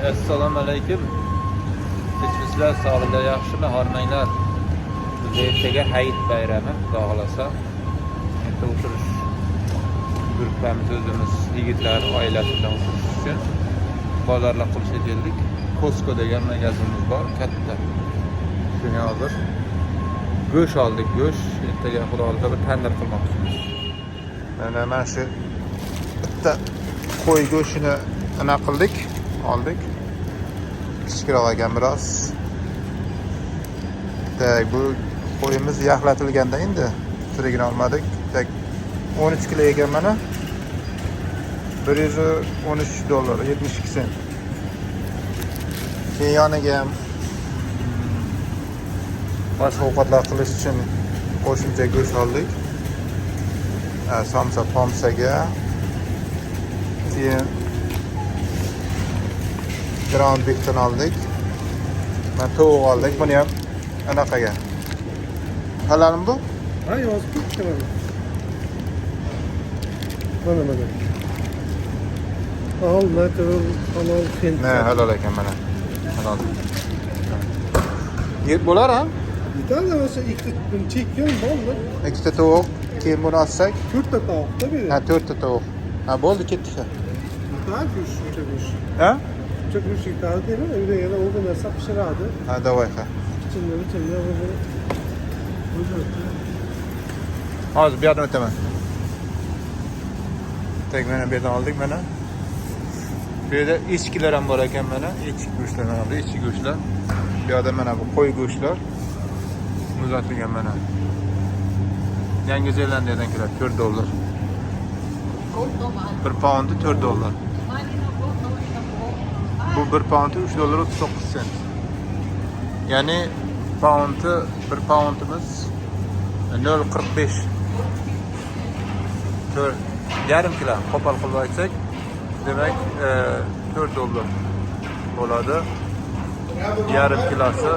Assalomu alaykum. Sizlar sog'liklar yaxshimi? Hormanglar. Ertaga Hayit bayrami, xudo xolasa. Erta o'tirish guruhimiz o'zimiz yigitlar oilasi bilan o'tirish uchun bozorlar qilishga keldik. Costco degan magazinimiz bor, katta. Shunga hozir go'sht oldik, go'sht. Ertaga xudo xolasa bir tandir qilmoqchimiz. Mana shu bitta qo'y go'shtini ana qildik, oldik. Kichikroq ekan biroz. Bu qo'yimiz yaxlatilganda endi tirigini olmadik. 13 kilo ekan mana. $113, 72 sent. Keyin yoniga ham boshqa ovqatlar qilish uchun qo'shimcha go'sht oldik. Somsa pomsaga. Keyin ground beef'dan oldik. Mana tovuq oldik. Buni ham anaqaga. Halalmi bu? Ha, yozib ketdi. Mana. Halal hind. Ne, halal ekan mana. Halal. Yeb bo'lar ha? Yetadi, o'sha ikkita chekkan bo'ldi. Ikkita tovuq, keyin buni olsak, 4 ta tovuqda beradi. ha 4 ta tovuq. Ha, bo'ldi, ketdi. Yetadi, go'sht. Ha? Go'sht yetadi dema, uyda yana o'g'il narsa pishiradi. Ha, davay ha. Ichimda o'g'il. Hozir bu yerdan o'taman. Mana bu yerdan oldik mana. Bu yerda echkilar ham bor ekan mana. Echki go'shtlar mana bu echki go'shtlar. Bu yerda mana bu qo'y go'shtlar. Muzlatilgan mana. Yangi Zelandiyadan keladi, $4. 1 poundi $4. Bu 1 poundi $3.39. Ya'ni poundi 1 poundimiz 0.45. Yarim kilo qo'pol qilib aytsak, demak $4 bo'ladi. Yarim kilosi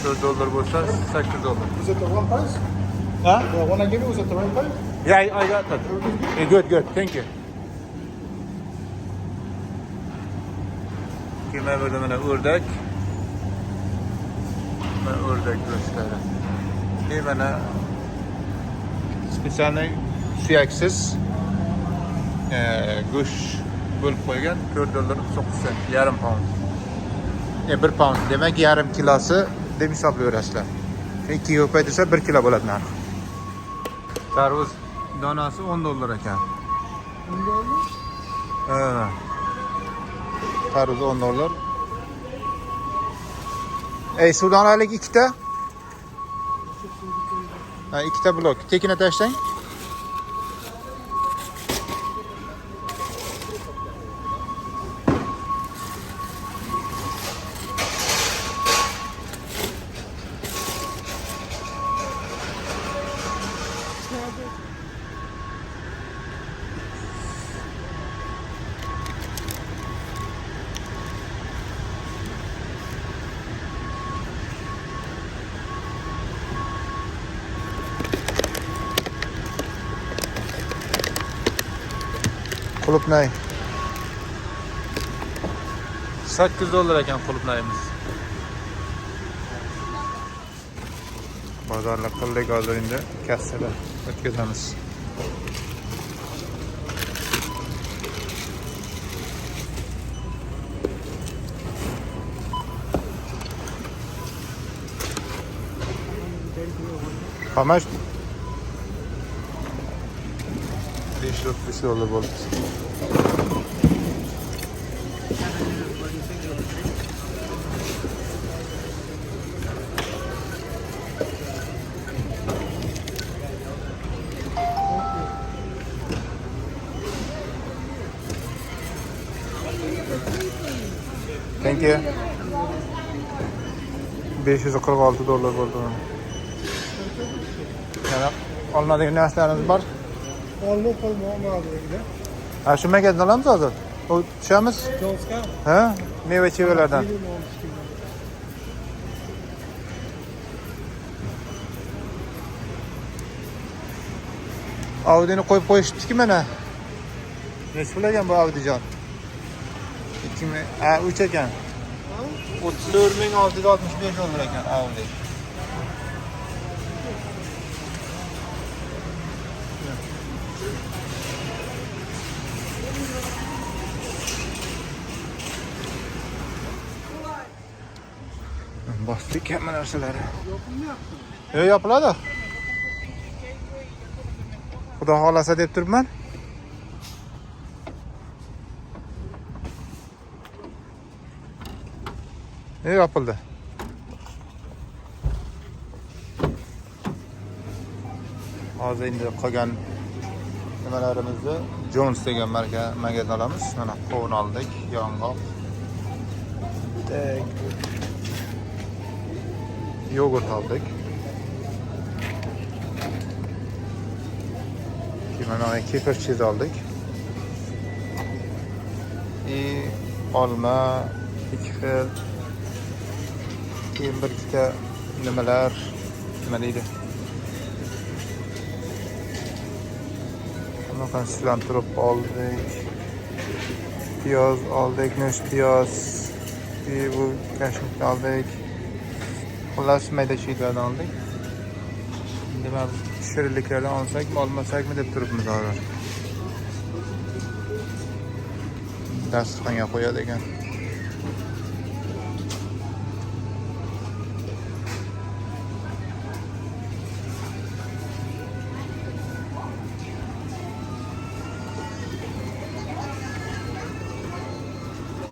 $4 bo'lsa $8. Is it the one price? Ha? The one I give you, was it the right price? Yeah, I got that. Good. Thank you. Kema burada mana o'rdak. Mana o'rdak go'shtlari. Mana spesialniy suyaksiz go'sht bo'lib qo'ygan $4.9, yarim pound. 1 pound demak yarim kilosi deb hisoblayverasizlar. 2 ga ko'paytirsa 1 kilo bo'ladi narxi. Tarvuz donasi $10 ekan. Ha. Tarvuz $10. Suv donalik 2 ta. Ha, 2 ta blok. Tekina tashlang. Qulupnay. $8 ekan qulupnayimiz. Bozorlik qildik, hozir endi kassada o'tkazamiz. How much? $5.30 bo'ldi. Thank you. $546 bo'ldi. Yana olmagan narsalarimiz bor. Olma qolmadi. Ha, shu magazindan olamiz hozir. Tushamiz? Ha? Meva chevalardan. Audi'ni qo'yib qo'yishdiki mana. Nech pul ekan bu Audijon? ming, 3 ekan. 34.665 dollar ekan Audi. Bostik hamma narsalari. Yopiladi. Xudo xolasa deb turibman. Yopildi. Hozir endi qolgan nimalarimizni Jones degan magazin olamiz. Mana qovun oldik, yong'oq. Yogurt aldık. Mana kefir cheese aldık. Olma, ikki xil. Keyin bir ikkita nimalar, nima deydi? Bunaqa silantrop oldik. Piyoz oldik, no'sh piyoz. Bu kashmir oldik. Xullas mayda chiylardan oldik. Endi mana shirinliklardan olsakmi, olmasakmi deb turibmiz hozir. Dasturxonga qo'yadi ekan.